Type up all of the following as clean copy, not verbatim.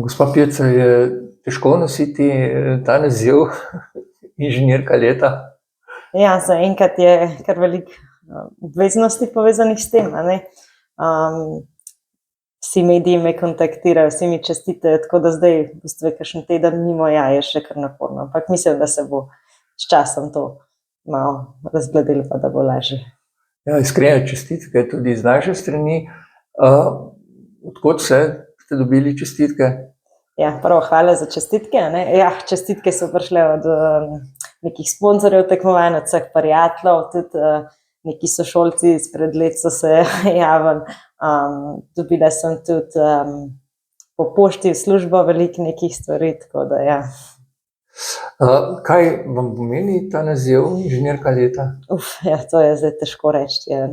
Gospa Pirc, je težko nositi ta naziv inženirka leta? Ja, zaenkrat je kar veliko obveznosti povezanih s tem, a ne. Vsi mediji me kontaktirajo, vsi mi čestitajo, tako da zdaj v bistvu je kakšen teden mimo, ja, je še kar naporno, ampak mislim, da se bo s časom to malo razbladilo, pa da bo lažje. Ja, iskrene čestitke tudi z naše strani. Od kod vse ste dobili čestitke? Ja, prvo hvala za čestitke, a ne. Ja, čestitke so prišle od nekih sponzorjev tekmovanj, od vseh prijateljev, tudi neki sošolci izpred let so se javili. Dobila sem tudi po pošti v službo veliko nekih stvari, tako da ja. Kaj vam pomeni ta naziv inženirka leta? Ja, to je zdaj težko reči. Ja.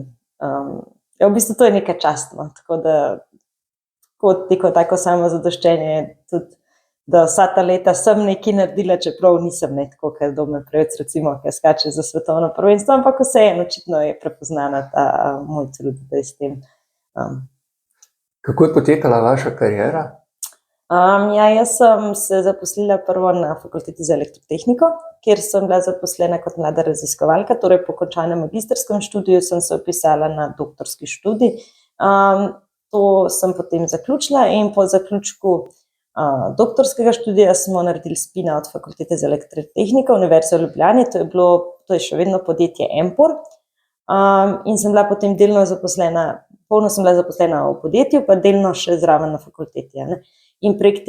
V bistvu to je nekaj častno, tako da kot neko tako samozadoščenje je tudi, da vsa ta leta sem nekaj naredila, čeprav nisem tako, ker Domen Prevc recimo, ki skače za svetovno prvenstvo, ampak vseeno očitno je prepoznana ta moj trud, da je s tem. Kako je potekala vaša kariera? Ja, jaz sem se zaposlila prvo na fakulteti za elektrotehniko, kjer sem bila zaposlena kot mlada raziskovalka, torej po končanem magistrskem študiju sem se vpisala na doktorski študij. To sem potem zaključila in po zaključku doktorskega študija smo naredili spina od fakultete za elektrotehniko Univerze v Ljubljani, to je še vedno podjetje Empor. In sem bila potem delno zaposlena, polno sem bila zaposlena v podjetju, pa delno še zraven na fakulteti, ne. In prek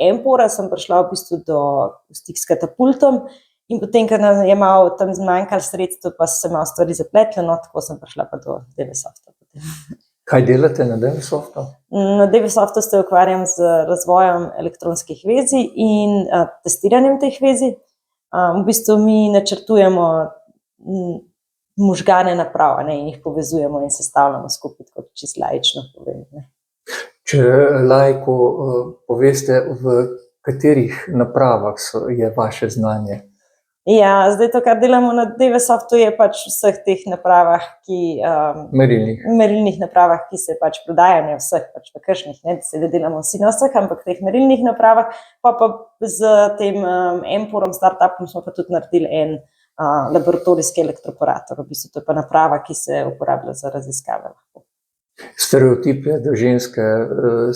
Empora sem prišla v bistvu v stik s katapultom in potem, ker nam je malo tam zmanjkalo sredstev, pa so se malo stvari zapletle, no, tako sem prišla pa do DVSofta potem. Kaj delate na DVSoftu? Na DVSoftu se ukvarjam z razvojem elektronskih vezij in testiranjem teh vezij. V bistvu mi načrtujemo možgane naprav, ne, in jih povezujemo in sestavljamo skupaj, tako čisto laično povem, ne. Če laiku poveste, v katerih napravah je vaše znanje? Ja, zdaj to, kar delamo na DVSoftu, je pač vseh teh napravah, merilnih napravah, ki se pač prodajajo, ne vseh, pač v kakšnih, ne, da se ne delamo vsi na vseh, ampak teh merilnih napravah, pa z tem Emporom, startupom smo pa tudi naredili en laboratorijski elektroporator, v bistvu to je pa naprava, ki se uporablja za raziskave. Stereotip je, da ženske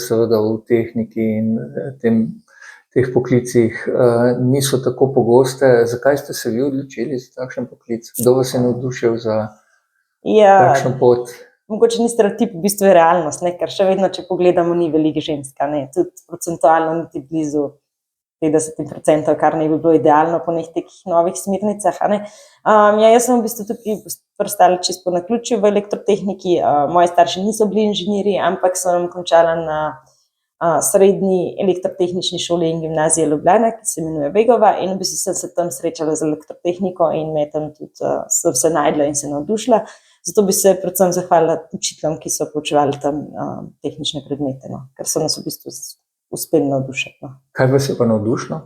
seveda v tehniki in teh poklicih niso tako pogoste. Zakaj ste se vi odločili za takšen poklic? Kdo vas je navdušil za takšno pot? Mogoče ni stereotip, v bistvu je realnost, ne, ker še vedno, če pogledamo, ni veliko žensk, ne, tudi procentualno niti blizu 50%, kar ne bi bilo idealno po nekih novih smernicah, a ne. Ja, jaz sem v bistvu tukaj pristala čisto po naključju v elektrotehniki, moji starši niso bili inženirji, ampak sem končala na srednji elektrotehnični šoli in gimnaziji Ljubljana, ki se imenuje Vegova, in v bistvu sem se tam srečala z elektrotehniko in me tam tudi sem se najdla in se navdušila. Zato bi se predvsem zahvalila učiteljem, ki so poučevali tam tehnične predmete, no, ker so nas v bistvu uspeli navdušiti, no. Kaj vas je pa navdušilo?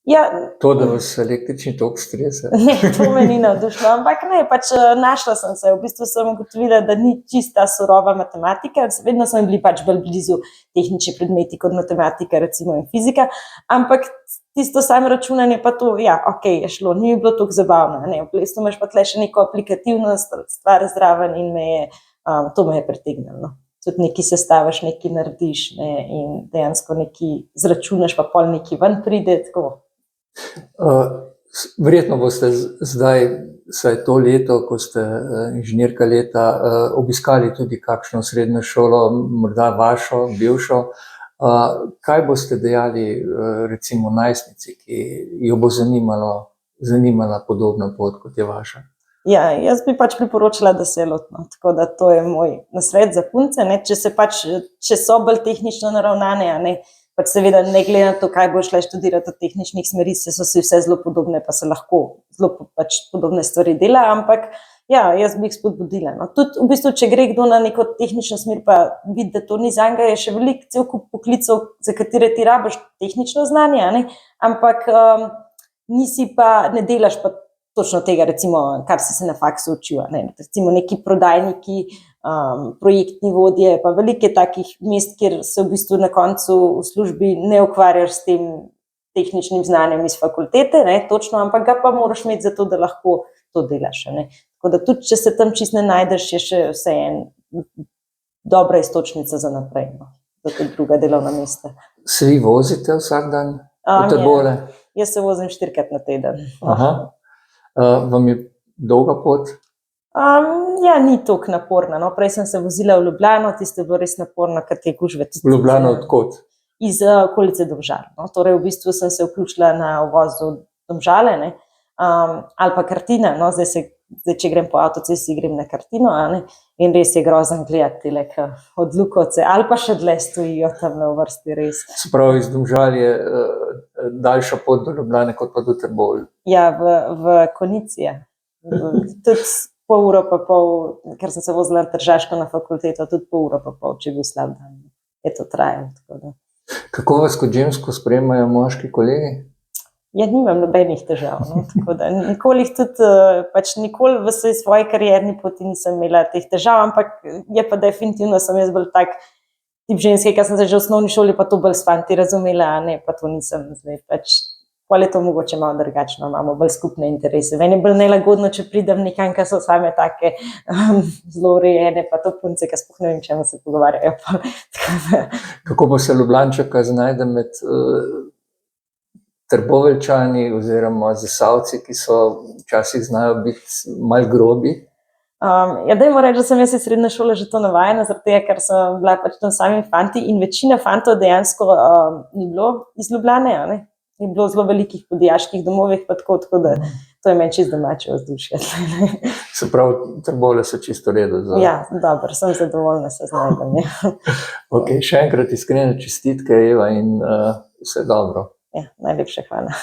Ja. To, da vas električni tok strese? Ne, to me ni navdušilo, ampak ne, pač našla sem se, v bistvu sem ugotovila, da ni čista surova matematika, vedno so mi bili pač bolj blizu tehnični predmeti kot matematika, recimo, in fizika, ampak tisto samo računanje pa to, ja, okej, je šlo, ni bilo toliko zabavno, ne, v bistvu imaš pa tle še neko aplikativno stvar zraven in to me je pritegnilo, no. Tudi nekaj sestaviš, nekaj narediš, ne, in dejansko nekaj zračunaš, pa pol nekaj ven pride, tako. Verjetno boste zdaj, saj to leto, ko ste inženirka leta, obiskali tudi kakšno srednjo šolo, morda vašo, bivšo. Kaj boste dejali recimo najstnici, ki jo bo zanimala podobna pot, kot je vaša? Ja, jaz bi pač priporočila, da se loti, no, tako da to je moj nasvet za punce, ne, če so bolj tehnično naravnane, a ne, pač seveda ne glede na to, kaj bo šla študirati od tehničnih smeri, so si vse zelo podobne, pa se lahko zelo pač podobne stvari dela, ampak ja, jaz bi jih spodbudila, no. Tudi v bistvu, če gre kdo na neko tehnično smer, pa vidi, da to ni zanj, je še veliko cel kup poklicev, za katere ti rabiš tehnično znanje, a ne, ampak ne delaš pa točno tega, recimo, kar si se na faksu učil. Recimo neki prodajniki, projektni vodje, pa veliko je takih mest, kjer se v bistvu na koncu v službi ne ukvarjaš s tem tehničnim znanjem iz fakultete, točno, ampak ga pa moraš imeti zato, da lahko to delaš. Tako da tudi, če se tam čist ne najdeš, je še vseeno dobra iztočnica za naprej, za te druga delovna mesta. Se vi vozite vsak dan v Trbovlje? Jaz se vozim 4-krat na teden. Aha. Vam je dolga pot? Ja, ni toliko naporna. Prej sem se vozila v Ljubljano, tiste je bilo res naporno, ker te gužve. V Ljubljano odkot? Iz okolice Domžal. Torej, v bistvu sem se vključila na uvozu Domžale, ali pa Kartina. Zdaj, če grem po avtocesti, grem na Kartino, in res je grozen gledati od Lukovce, ali pa še dlje stojijo tam v vrsti, res. Se pravi, iz Domžal je daljša pot do Ljubljane kot pa do Trbovlj? Ja, v Konici je. Tudi pol uro pa pol, ker sem se vozila Tržaško na fakulteto, tudi pol uro pa pol, če je bil slab dan. Je to trajalo. Kako vas kot žensko sprejemajo moški kolegi? Ja, nimam nobenih težav. Tako da nikoli v svoji karierni poti nisem imela teh težav, ampak je pa definitivno sem jaz bolj tak tip ženske, ker sem se že v osnovni šoli pa to bolj s fanti razumela, pa to nisem zdaj pol je to mogoče malo drugačno, imamo bolj skupne interese. Meni je bolj nelagodno, če pridem nekam, ker so same take zelo urejene, pa to punce, ker sploh ne vem, čemu se pogovarjajo. Kako pa se Ljubljančanka znajde med Trboveljčani oziroma Zasavci, ki so včasih znajo biti malo grobi? Dajmo reči, da sem jaz iz srednje šole že to navajena, zaradi tega, ker sem bila tam sami fanti in večina fantov dejansko ni bilo iz Ljubljane, je bilo zelo velikih po dijaških domovih, pa tako da to je meni čisto domače vzdušje. Se pravi, Trbovlje so čisto v redu? Ja, dobro, sem zadovoljna, se znajdem. Ok, še enkrat iskrene čestitke, Eva, in vse dobro. Ja, najlepša hvala.